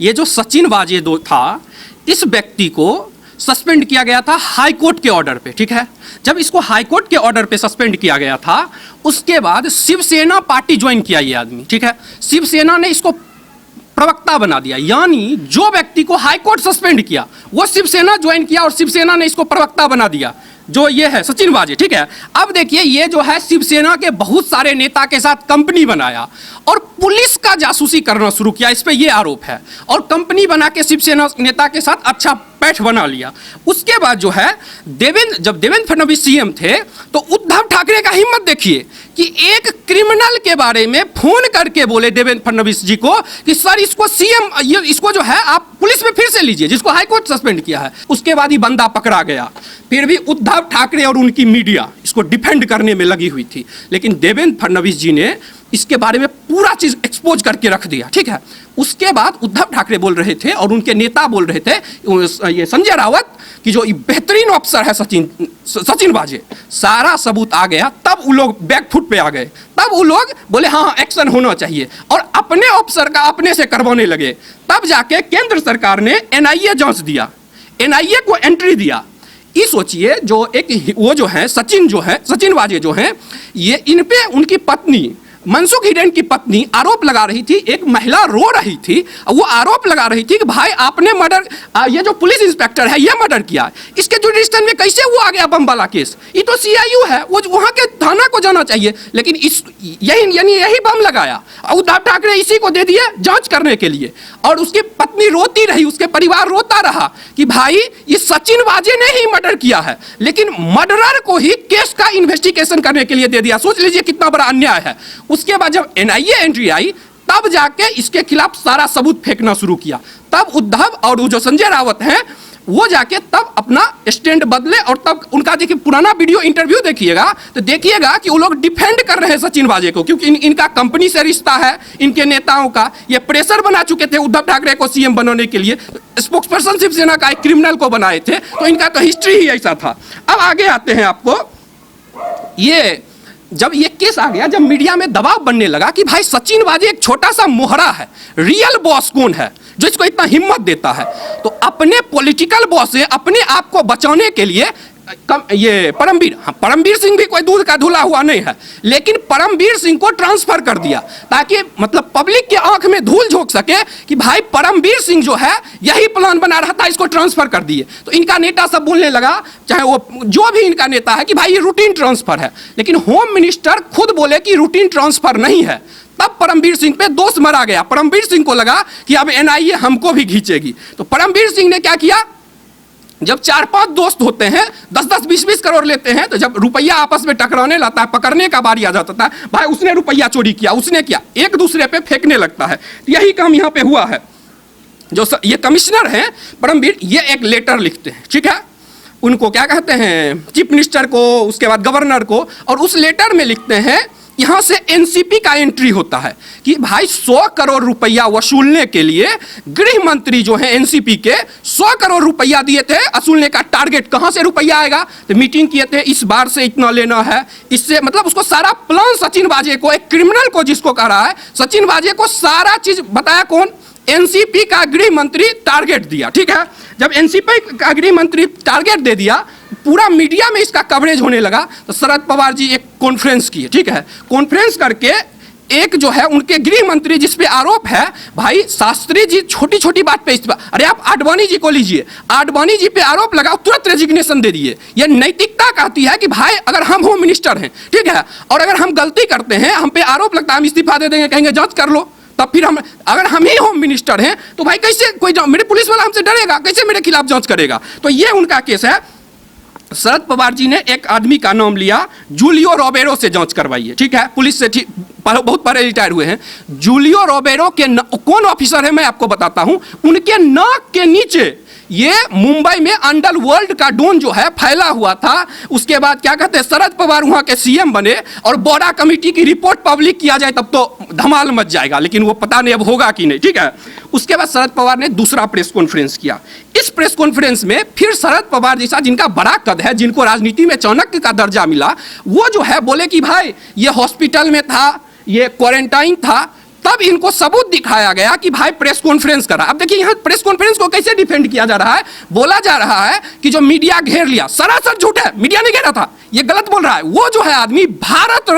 ये जो सचिन वाजे दो था, इस व्यक्ति को सस्पेंड किया गया था हाई कोर्ट के ऑर्डर पे। ठीक है, जब इसको हाई कोर्ट के ऑर्डर पे सस्पेंड किया गया था, उसके बाद शिवसेना पार्टी ज्वाइन किया ये आदमी। ठीक है, शिवसेना ने इसको प्रवक्ता बना दिया, यानी जो व्यक्ति को हाई कोर्ट सस्पेंड किया वो शिवसेना ज्वाइन किया और शिवसेना ने इसको प्रवक्ता बना दिया, जो ये है सचिन वाजे। ठीक है, अब देखिए ये जो है शिवसेना के बहुत सारे नेता के साथ कंपनी बनाया और पुलिस का जासूसी करना शुरू किया, इस पे ये आरोप है। और कंपनी बना के शिवसेना नेता के साथ अच्छा पैठ बना लिया। उसके बाद जो है जब देवेंद्र फडणवीस सीएम थे तो उद्धव ठाकरे का हिम्मत देखिए कि एक क्रिमिनल के बारे में फोन करके बोले देवेंद्र फडणवीस जी को कि सर इसको सीएम इसको जो है आप पुलिस में फिर से लीजिए, जिसको हाईकोर्ट सस्पेंड किया है। उसके बाद ही बंदा पकड़ा गया। फिर भी उद्धव ठाकरे और उनकी मीडिया इसको डिफेंड करने में लगी हुई थी, लेकिन देवेंद्र फडणवीस जी ने इसके बारे में पूरा चीज एक्सपोज करके रख दिया। ठीक है, उसके बाद उद्धव ठाकरे बोल रहे थे और उनके नेता बोल रहे थे, ये संजय रावत की जो बेहतरीन ऑफिसर है सचिन वाजे, सारा सबूत आ गया, तब वो लोग बैकफुट पे आ गए। तब वो लोग बोले हाँ एक्शन होना चाहिए और अपने ऑफिसर का अपने से करवाने लगे। तब जाके केंद्र सरकार ने एनआईए जांच दिया, एनआईए को एंट्री दिया। ये सोचिए जो एक वो जो है सचिन वाजे जो हैं, ये इन पे उनकी पत्नी मनसुख हिरेन की पत्नी आरोप लगा रही थी, एक महिला रो रही थी, वो आरोप लगा रही थी कि भाई आपने मर्डर, ये जो पुलिस इंस्पेक्टर है ये मर्डर किया। इसके जुडिशल में कैसे वो आ गया बम वाला केस? ये तो सीआईयू है, वो वहां के थाना को जाना चाहिए, लेकिन यही बम लगाया। उद्धव ठाकरे इसी को दे दिए जांच करने के लिए और उसकी पत्नी रोती रही, उसके परिवार रोता रहा कि भाई ये सचिन वाजे ने ही मर्डर किया है, लेकिन मर्डरर को ही केस का इन्वेस्टिगेशन करने के लिए दे दिया। सोच लीजिए कितना बड़ा अन्याय है। उसके बाद जब एनआईए एंट्री आई तब जाके इसके खिलाफ सारा सबूत फेंकना शुरू किया। तब उद्धव और वो जो संजय रावत हैं वो जाके तब अपना स्टैंड बदले और तब उनका देखिए पुराना वीडियो इंटरव्यू देखिएगा तो देखिएगा कि वो लोग डिफेंड कर रहे हैं सचिन वाजे को, क्योंकि इनका कंपनी से रिश्ता है, इनके नेताओं का। ये प्रेशर बना चुके थे उद्धव ठाकरे को सीएम बनाने के लिए, स्पोक्सपर्सन शिवसेना का एक क्रिमिनल को बनाए थे, तो इनका तो हिस्ट्री ही ऐसा था। अब आगे आते हैं आपको, ये जब ये केस आ गया, जब मीडिया में दबाव बनने लगा कि भाई सचिन वाजे एक छोटा सा मोहरा है, रियल बॉस कौन है जो इसको इतना हिम्मत देता है? तो अपने पॉलिटिकल बॉस से अपने आप को बचाने के लिए ये परमवीर सिंह भी कोई दूध का धुला हुआ नहीं है, लेकिन परमवीर सिंह को ट्रांसफर कर दिया ताकि मतलब पब्लिक के आंख में धूल झोंक सके कि भाई परमवीर सिंह जो है यही प्लान बना रहा था, इसको ट्रांसफर कर दिए। तो इनका नेता सब बोलने लगा, चाहे वो जो भी इनका नेता है, कि भाई ये रूटीन ट्रांसफर है, लेकिन होम मिनिस्टर खुद बोले कि रूटीन ट्रांसफर नहीं है। तब परमवीर सिंह पे दोष मरा गया। परमवीर सिंह को लगा कि अब एनआईए हमको भी खींचेगी, तो परमवीर सिंह ने क्या किया, जब 4-5 दोस्त होते हैं 10-10, 20-20 करोड़ लेते हैं, तो जब रुपया आपस में टकराने लगता है, पकड़ने का बारी आ जाता था, भाई उसने रुपया चोरी किया, उसने किया, एक दूसरे पे फेंकने लगता है। यही काम यहाँ पे हुआ है। जो ये कमिश्नर हैं परमवीर, ये एक लेटर लिखते हैं, ठीक है, उनको क्या कहते हैं, चीफ मिनिस्टर को, उसके बाद गवर्नर को, और उस लेटर में लिखते हैं यहां से एनसीपी का एंट्री होता है कि भाई 100 करोड़ रुपया वसूलने के लिए गृह मंत्री जो है एनसीपी के 100 करोड़ रुपया दिए थे वसूलने का टारगेट। कहां से रुपया आएगा? तो मीटिंग किए थे, इस बार से इतना लेना है, इससे मतलब उसको सारा प्लान सचिन वाजे को, एक क्रिमिनल को जिसको कह रहा है, सचिन वाजे को सारा चीज बताया कौन? एनसीपी का गृह मंत्री टारगेट दिया। ठीक है, जब एनसीपी का गृह मंत्री टारगेट दे दिया, पूरा मीडिया में इसका कवरेज होने लगा, तो शरद पवार जी एक कॉन्फ्रेंस किए। ठीक है, कॉन्फ्रेंस करके एक जो है उनके गृह मंत्री जिस पे आरोप है, भाई शास्त्री जी छोटी छोटी बात पे इस्तीफा, अरे आप आडवाणी जी को लीजिए, आडवाणी जी पे आरोप लगाओ, तुरंत रेजिग्नेशन दे दिए। ये नैतिकता कहती है कि भाई अगर हम होम मिनिस्टर हैं, ठीक है, और अगर हम गलती करते हैं, हम पे आरोप लगता है, हम इस्तीफा दे देंगे, कहेंगे जांच कर लो, तब फिर हम अगर हम ही होम मिनिस्टर हैं तो भाई कैसे कोई मेरे पुलिस वाला हमसे डरेगा, कैसे मेरे खिलाफ जांच करेगा? तो ये उनका केस है। शरद पवार जी ने एक आदमी का नाम लिया, जूलियो रोबेरो से जांच करवाइए। ठीक है, पुलिस से बहुत पहले रिटायर हुए हैं। जूलियो रोबेरो के कौन ऑफिसर है मैं आपको बताता हूं। उनके नाक के नीचे ये मुंबई में अंडरवर्ल्ड का डोन जो है फैला हुआ था। उसके बाद क्या कहते हैं, शरद पवार वहां के सीएम बने और बोरा कमेटी की रिपोर्ट पब्लिक किया जाए तब तो धमाल मच जाएगा, लेकिन वो पता नहीं अब होगा कि नहीं। ठीक है, उसके बाद शरद पवार ने दूसरा प्रेस कॉन्फ्रेंस किया। इस प्रेस कॉन्फ्रेंस में फिर शरद पवार जैसा जिनका बड़ा कद है, जिनको राजनीति में चाणक्य का दर्जा मिला, वो जो है बोले कि भाई ये हॉस्पिटल में था, ये क्वारंटाइन था, तब इनको सबूत दिखाया गया कि भाई प्रेस कॉन्फ्रेंस करा। अब देखिए यहाँ प्रेस कॉन्फ्रेंस को कैसे डिफेंड किया जा रहा है, बोला जा रहा है कि जो मीडिया घेर लिया, सरासर झूठ है, मीडिया ने घेरा था, ये गलत बोल रहा है। वो जो है आदमी भारत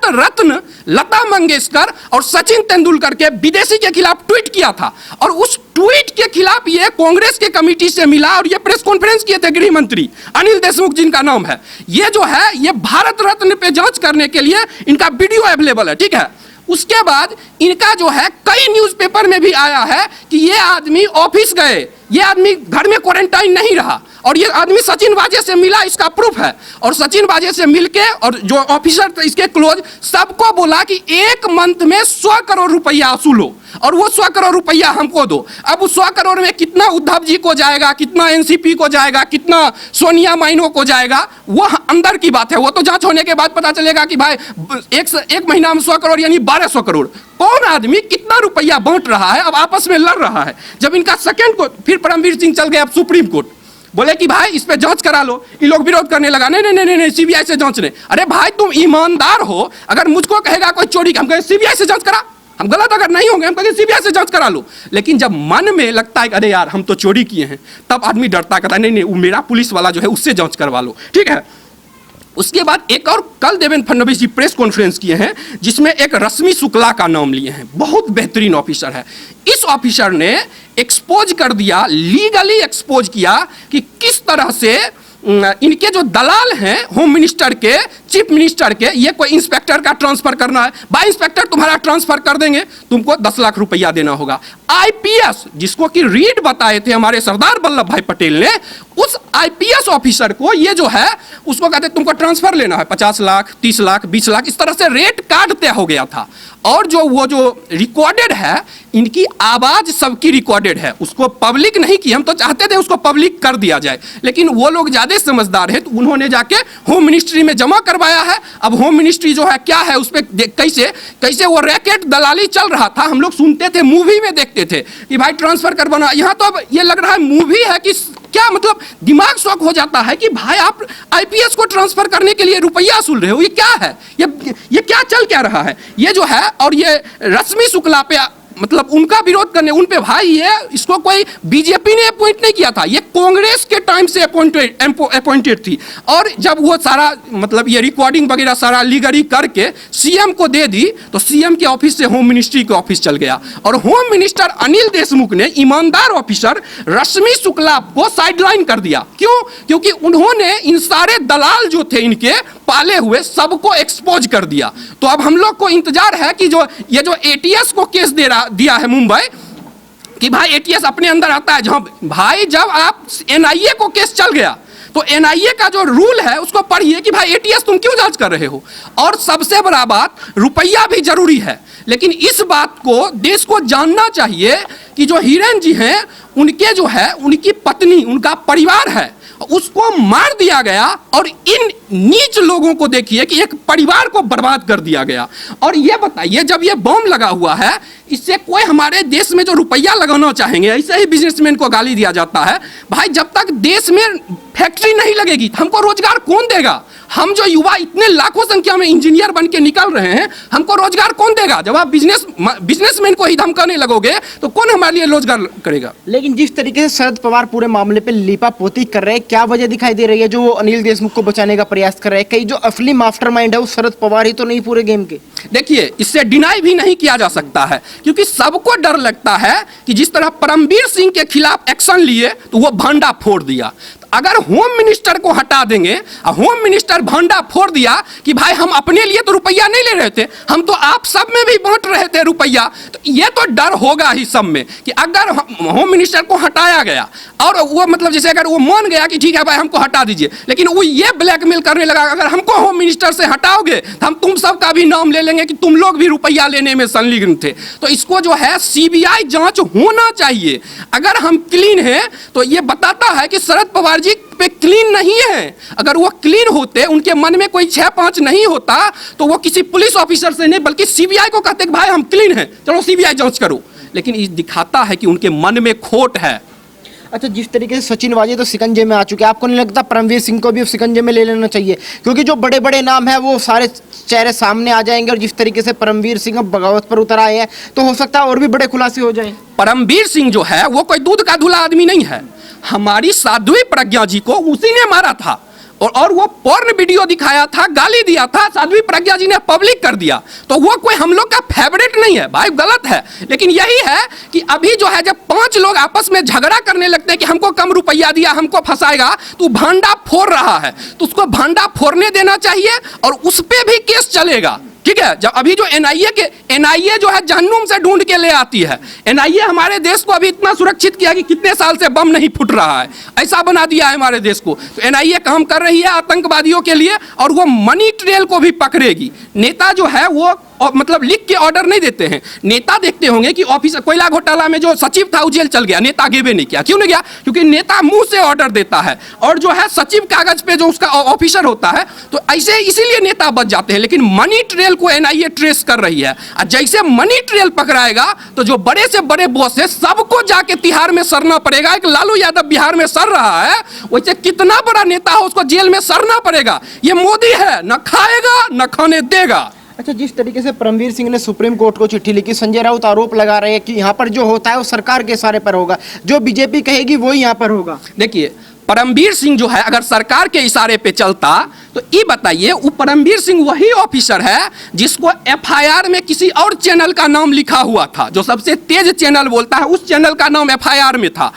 रत्न लता मंगेशकर और सचिन तेंदुलकर के विदेशी के खिलाफ ट्वीट किया था, और उस ट्वीट के खिलाफ ये कांग्रेस के कमेटी से मिला और ये प्रेस कॉन्फ्रेंस किए थे गृह मंत्री अनिल देशमुख जिनका नाम है। ये जो है ये भारत रत्न पे जांच करने के लिए इनका वीडियो अवेलेबल है, ठीक है। उसके बाद इनका जो है कई न्यूज़पेपर में भी आया है कि ये आदमी ऑफिस गए, ये आदमी घर में क्वारंटाइन नहीं रहा, और ये आदमी सचिन वाजे से मिला, इसका प्रूफ है। और सचिन वाजे से मिलके और जो ऑफिसर थे इसके क्लोज, सबको बोला कि 1 मंथ में 100 करोड़ रुपया वसूलो और वो 100 करोड़ रुपया हमको दो। अब उस 100 करोड़ में कितना उद्धव जी को जाएगा, कितना एनसीपी को जाएगा, कितना सोनिया माइनो को जाएगा, वो अंदर की बात है। वो तो जांच होने के बाद पता चलेगा कि भाई एक महीना में 100 करोड़ यानी 1200 करोड़ कौन आदमी कितना रुपया बांट रहा है, अब आपस में लड़ रहा है। जब इनका सेकंड को फिर परमवीर सिंह चल गए अब सुप्रीम कोर्ट, बोले कि भाई इस पे जांच करा लो। ये लोग विरोध करने लगा, नहीं नहीं नहीं नहीं सीबीआई से जांच नहीं। अरे भाई तुम ईमानदार हो, अगर मुझको कहेगा कोई चोरी, हम कहें सीबीआई से जांच करा, हम गलत अगर नहीं होंगे हम कहेंगे सीबीआई से जांच करा लो। लेकिन जब मन में लगता है कि अरे यार हम तो चोरी किए हैं, तब आदमी डरता कहता है नहीं नहीं वो मेरा पुलिस वाला जो है उससे जांच करवा लो, ठीक है। उसके बाद एक और कल देवेंद्र फडणवीस जी प्रेस कॉन्फ्रेंस किए हैं जिसमें एक रश्मि शुक्ला का नाम लिए हैं, बहुत बेहतरीन ऑफिसर है। इस ऑफिसर ने एक्सपोज कर दिया, लीगली एक्सपोज किया कि किस तरह से इनके जो दलाल हैं होम मिनिस्टर के, चीफ मिनिस्टर के, ये कोई इंस्पेक्टर का ट्रांसफर करना है, भाई इंस्पेक्टर तुम्हारा ट्रांसफर कर देंगे, तुमको 10 लाख रुपया देना होगा। आईपीएस जिसको कि रीड बताए थे हमारे सरदार वल्लभ भाई पटेल ने, उस आईपीएस ऑफिसर को ये जो है उसको कहते तुमको ट्रांसफर लेना है 50 लाख 30 लाख 20 लाख, इस तरह से रेट कार्ड तय हो गया था। और जो वो जो रिकॉर्डेड है, इनकी आवाज सबकी रिकॉर्डेड है, उसको पब्लिक नहीं की, हम तो चाहते थे उसको पब्लिक कर दिया जाए, लेकिन वो लोग ज्यादा समझदार है तो उन्होंने जाके होम मिनिस्ट्री में जमा करवाया है। अब होम मिनिस्ट्री जो है क्या है उस पर कैसे कैसे वो रैकेट दलाली चल रहा था, हम लोग सुनते थे, मूवी में देखते थे कि भाई ट्रांसफर करवाना। यहाँ तो अब ये लग रहा है मूवी है कि क्या, मतलब दिमाग शॉक हो जाता है कि भाई आप आईपीएस को ट्रांसफर करने के लिए रुपया वसूल रहे हो, ये क्या है, ये क्या चल क्या रहा है ये जो है। और ये रश्मि शुक्ला पे मतलब उनका विरोध करने उन पे भाई ये इसको कोई बीजेपी ने अपॉइंट नहीं किया था, ये कांग्रेस के टाइम से अपॉइंटेड थी। और जब वो सारा मतलब ये रिकॉर्डिंग वगैरह सारा लीगली करके सीएम को दे दी तो सीएम के ऑफिस से होम मिनिस्ट्री के ऑफिस चल गया, और होम मिनिस्टर अनिल देशमुख ने ईमानदार ऑफिसर रश्मि शुक्ला को साइडलाइन कर दिया। क्यों? क्योंकि उन्होंने इन सारे दलाल जो थे इनके पाले हुए सबको एक्सपोज कर दिया। तो अब हम लोग को इंतजार है कि जो ये जो एटीएस को केस दिया है मुंबई कि भाई एटीएस अपने अंदर आता है, जहां भाई जब आप एनआईए को केस चल गया तो एनआईए का जो रूल है उसको पढ़िए कि भाई एटीएस तुम क्यों जांच कर रहे हो। और सबसे बड़ा बात, रुपया भी जरूरी है, लेकिन इस बात को देश को जानना चाहिए कि जो हिरेन जी हैं उनके जो है उनकी पत्नी, उनका परिवार है, उसको मार दिया गया। और इन नीच लोगों को देखिए कि एक परिवार को बर्बाद कर दिया गया। और ये बताइए जब ये बम लगा हुआ है, इससे कोई हमारे देश में जो रुपया लगाना चाहेंगे, ऐसे ही बिजनेसमैन को गाली दिया जाता है। भाई जब तक देश में फैक्ट्री नहीं लगेगी हमको रोजगार कौन देगा? हम जो युवा इतने लाखों संख्या में इंजीनियर बन के निकल रहे हैं, हमको रोजगार कौन देगा? जब आप बिजनेसमैन को ही धमकाने लगोगे तो कौन हमारे लिए रोजगार करेगा? लेकिन जिस तरीके से शरद पवार पूरे मामले पे लीपापोती कर रहे हैं, क्या वजह दिखाई दे रही है जो अनिल देशमुख को बचाने का प्रयास कर रहे हैं? कहीं जो असली मास्टरमाइंड है वो शरद पवार ही तो नहीं पूरे गेम के? देखिए इससे डिनाई भी नहीं किया जा सकता है, क्योंकि सबको डर लगता है कि जिस तरह परमवीर सिंह के खिलाफ एक्शन लिए तो वो भांडा फोड़ दिया। अगर होम मिनिस्टर को हटा देंगे, होम मिनिस्टर भांडा फोड़ दिया कि भाई हम अपने लिए तो रुपया नहीं ले रहे थे, हम तो आप सब में भी बांट रहे थे रुपया, तो ये तो डर होगा ही सब में कि अगर होम मिनिस्टर को हटाया गया और वो मतलब जैसे अगर वो मान गया कि ठीक है भाई हमको हटा दीजिए, लेकिन वो ये ब्लैकमेल करने लगा अगर हमको होम मिनिस्टर से हटाओगे तो हम तुम सब का भी नाम ले लेंगे कि तुम लोग भी रुपया लेने में संलिग्न थे। तो इसको जो है सीबीआई जांच होना चाहिए। अगर हम क्लीन हैं तो ये बताता है कि शरद पवार जी पे क्लीन नहीं है। अगर वो क्लीन होते, उनके मन में कोई 6-5 नहीं होता, तो वो किसी पुलिस ऑफिसर से नहीं बल्कि सीबीआई को कहते कि भाई हम क्लीन हैं, चलो सीबीआई जांच करो। लेकिन ये दिखाता है कि उनके मन में खोट है। अच्छा, जिस तरीके से सचिन वाजे तो शिकंजे में आ चुके हैं, आपको नहीं लगता परमवीर सिंह को भी अब शिकंजे में ले लेना चाहिए? क्योंकि जो बड़े बड़े नाम है वो सारे चेहरे सामने आ जाएंगे, और जिस तरीके से परमवीर सिंह अब बगावत पर उतर आए हैं तो हो सकता है और भी बड़े खुलासे हो जाएं। परमवीर सिंह जो है वो कोई दूध का धुला आदमी नहीं है। हमारी साध्वी प्रज्ञा जी को उसी ने मारा था, और वो पोर्न वीडियो दिखाया था, गाली दिया था, साध्वी प्रज्ञा जी ने पब्लिक कर दिया। तो वो कोई हम लोग का फेवरेट नहीं है भाई, गलत है। लेकिन यही है कि अभी जो है जब 5 लोग आपस में झगड़ा करने लगते हैं कि हमको कम रुपया दिया, हमको फंसाएगा, तो भांडा फोड़ रहा है, तो उसको भांडा फोड़ने देना चाहिए और उस पर भी केस चलेगा। ठीक है, जब अभी जो एनआईए जो है जहन्नुम से ढूंढ के ले आती है। एनआईए हमारे देश को अभी इतना सुरक्षित किया कि कितने साल से बम नहीं फूट रहा है, ऐसा बना दिया है हमारे देश को। तो एनआईए काम कर रही है आतंकवादियों के लिए, और वो मनी ट्रेल को भी पकड़ेगी। नेता जो है वो मतलब लिख के ऑर्डर नहीं देते हैं। नेता देखते होंगे कि ऑफिस कोयला घोटाला में जो सचिव था वो जेल चल गया, नेता गेबे नहीं किया। क्यों नहीं गया? क्योंकि नेता मुंह से ऑर्डर देता है, और जो है सचिव कागज पे जो उसका ऑफिसर होता है, तो ऐसे इसीलिए नेता बच जाते हैं। लेकिन मनी ट्रेल को एनआईए ट्रेस कर रही है, और जैसे मनी ट्रेल पकड़ाएगा तो जो बड़े से बड़े बॉस है सबको जाके तिहाड़ में सरना पड़ेगा। एक लालू यादव बिहार में सर रहा है, वैसे कितना बड़ा नेता हो उसको जेल में सरना पड़ेगा। ये मोदी है, न खाएगा न खाने देगा। अच्छा, जिस तरीके से परमवीर सिंह ने सुप्रीम कोर्ट को चिट्ठी लिखी, संजय राउत आरोप लगा रहे हैं कि यहाँ पर जो होता है वो सरकार के इशारे पर होगा, जो बीजेपी कहेगी वही यहाँ पर होगा। देखिए, परमवीर सिंह जो है अगर सरकार के इशारे पे चलता तो ये बताइए, वो परमवीर सिंह वही ऑफिसर है जिसको एफआईआर में किसी और चैनल का नाम लिखा हुआ था, जो सबसे तेज चैनल बोलता है उस चैनल का नाम एफआईआर में था।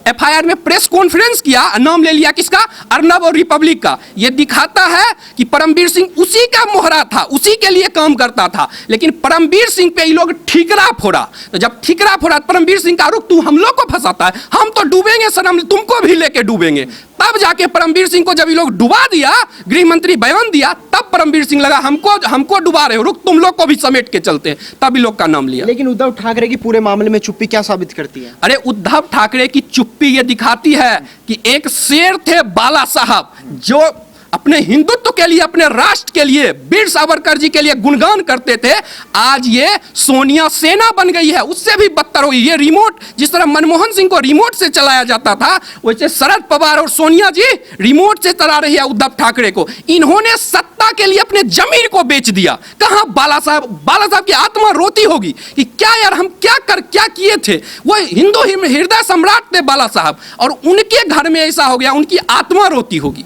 एफआईआर में प्रेस कॉन्फ्रेंस किया, नाम ले लिया किसका? अर्नब और रिपब्लिक का। ये दिखाता है कि परमवीर सिंह उसी का मोहरा था, उसी के लिए काम करता था। लेकिन परमवीर सिंह पे ये लोग ठीकरा फोड़ा, तो जब ठीकरा फोड़ा परमवीर सिंह का आरोप, तू हम लोग को फंसाता है, हम तो डूबेंगे सर, हम तुमको भी लेके डूबेंगे। तब जाके परमवीर सिंह को जब ये लोग डुबा दिया, गृह मंत्री बयान दिया, तब परमवीर सिंह लगा हमको डुबा रहे हो, रुक तुम लोग को भी समेट के चलते हैं, तब ये लोग का नाम लिया। लेकिन उद्धव ठाकरे की पूरे मामले में चुप्पी क्या साबित करती है? अरे उद्धव ठाकरे की चुप्पी ये दिखाती है कि एक शेर थे बाला साहब, जो अपने हिंदुत्व के लिए, अपने राष्ट्र के लिए, वीर सावरकर जी के लिए गुणगान करते थे। आज ये सोनिया सेना बन गई है, उससे भी बदतर हुई। ये रिमोट, जिस तरह मनमोहन सिंह को रिमोट से चलाया जाता था, वैसे शरद पवार और सोनिया जी रिमोट से चला रही है उद्धव ठाकरे को। इन्होंने सत्ता के लिए अपने जमीन को बेच दिया। कहां बाला साहब की आत्मा रोती होगी कि क्या यार हम क्या किए थे। वो हिंदू हृदय सम्राट थे बाला साहब, और उनके घर में ऐसा हो गया, उनकी आत्मा रोती होगी।